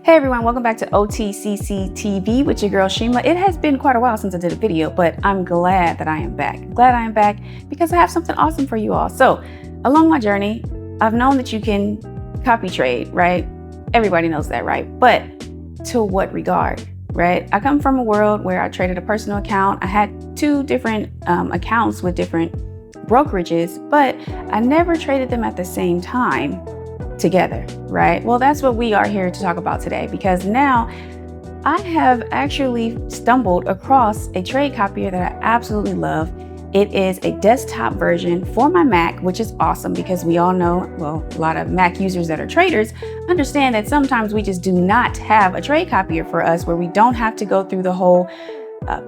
Hey everyone, welcome back to OTCC TV with your girl Shema. It has been quite a while since I did a video, but I'm glad that I am back. Glad I am back because I have something awesome for you all. So, along my journey, I've known that you can copy trade, right? Everybody knows that, right? But to what regard, right? I come from a world where I traded a personal account. I had two different accounts with different brokerages, but I never traded them at the same time together, right? Well, that's what we are here to talk about today, because now I have actually stumbled across a trade copier that I absolutely love. It is a desktop version for my Mac, which is awesome because we all know, well, a lot of Mac users that are traders understand that sometimes we just do not have a trade copier for us where we don't have to go through the whole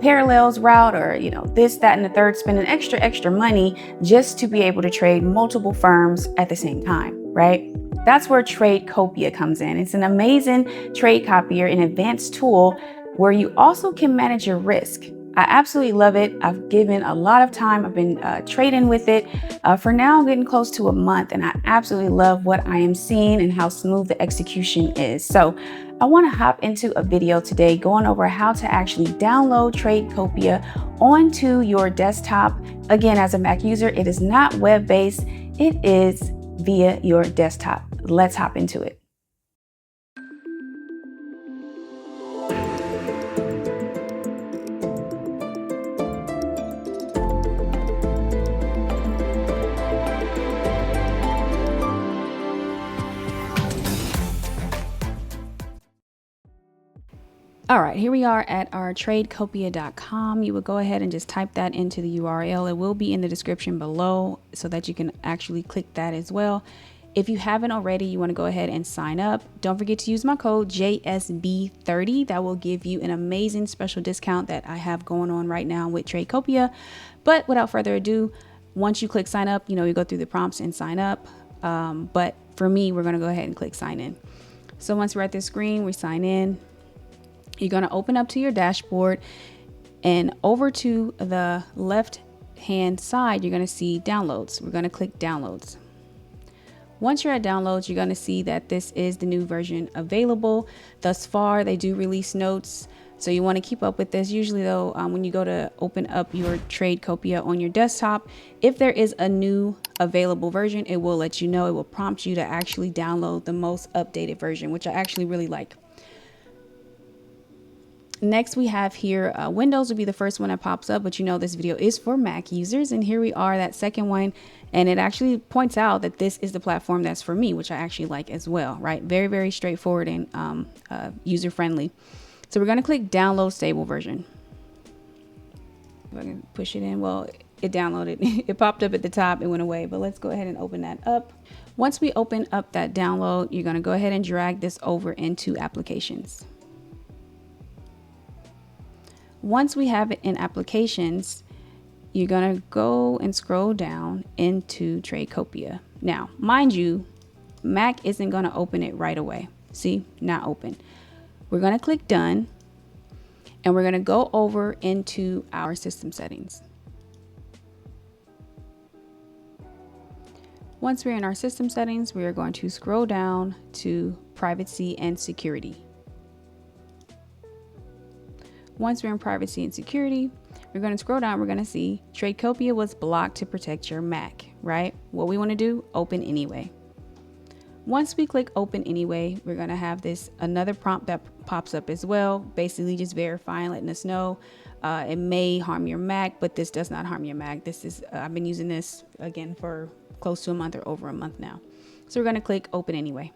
parallels route or this, that, and the third, spending extra money just to be able to trade multiple firms at the same time, right? That's where Tradecopia comes in. It's an amazing trade copier, an advanced tool where you also can manage your risk. I absolutely love it. I've given a lot of time. I've been trading with it for now, getting close to a month, and I absolutely love what I am seeing and how smooth the execution is. So I want to hop into a video today going over how to actually download Tradecopia onto your desktop. Again, as a Mac user, it is not web-based. It is via your desktop. Let's hop into it. All right, here we are at our tradecopia.com. You would go ahead and just type that into the URL. It will be in the description below so that you can actually click that as well. If you haven't already, you want to go ahead and sign up. Don't forget to use my code JSB30. That will give you an amazing special discount that I have going on right now with Tradecopia. But without further ado, once you click sign up, you go through the prompts and sign up. But for me, we're going to go ahead and click sign in. So once we're at this screen, we sign in. You're going to open up to your dashboard, and over to the left hand side, you're going to see downloads. We're going to click downloads. Once you're at downloads, you're going to see that this is the new version available. Thus far, they do release notes, so you want to keep up with this. Usually though, when you go to open up your Tradecopia on your desktop, if there is a new available version, it will let you know. It will prompt you to actually download the most updated version, which I actually really like. Next, we have here Windows will be the first one that pops up, but this video is for Mac users, and here we are, that second one, and it actually points out that this is the platform that's for me, which I actually like as well, right? Very, very straightforward and user friendly. So we're going to click download stable version. If I can push it in, well, it downloaded. It popped up at the top, it went away, but let's go ahead and open that up. Once we open up that download, you're going to go ahead and drag this over into applications. Once we have it in applications, you're going to go and scroll down into Tradecopia. Now, mind you, Mac isn't going to open it right away. See, not open. We're going to click done, and we're going to go over into our system settings. Once we're in our system settings, we are going to scroll down to privacy and security. Once we're in privacy and security, we're going to scroll down. We're going to see Tradecopia was blocked to protect your Mac, right? What we want to do, open anyway. Once we click open anyway, we're going to have another prompt that pops up as well, basically just verifying, letting us know it may harm your Mac, but this does not harm your Mac. This is I've been using this again for close to a month or over a month now. So we're going to click open anyway.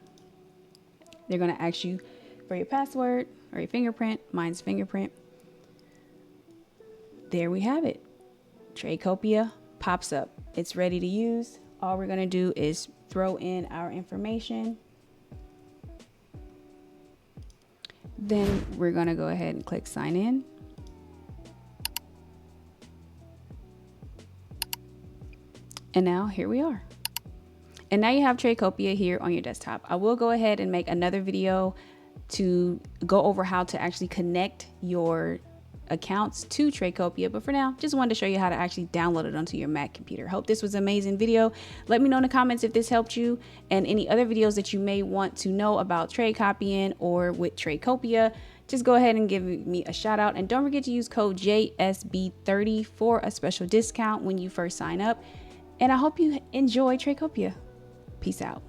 They're going to ask you for your password or your fingerprint. Mine's fingerprint. There we have it. Tradecopia pops up. It's ready to use. All we're going to do is throw in our information. Then we're going to go ahead and click sign in. And now here we are. And now you have Tradecopia here on your desktop. I will go ahead and make another video to go over how to actually connect your accounts to Tradecopia, but for now, just wanted to show you how to actually download it onto your Mac computer. Hope this was an amazing video. Let me know in the comments if this helped you, and any other videos that you may want to know about trade copying or with Tradecopia. Just go ahead and give me a shout out, and don't forget to use code JSB30 for a special discount when you first sign up. And I hope you enjoy Tradecopia. Peace out.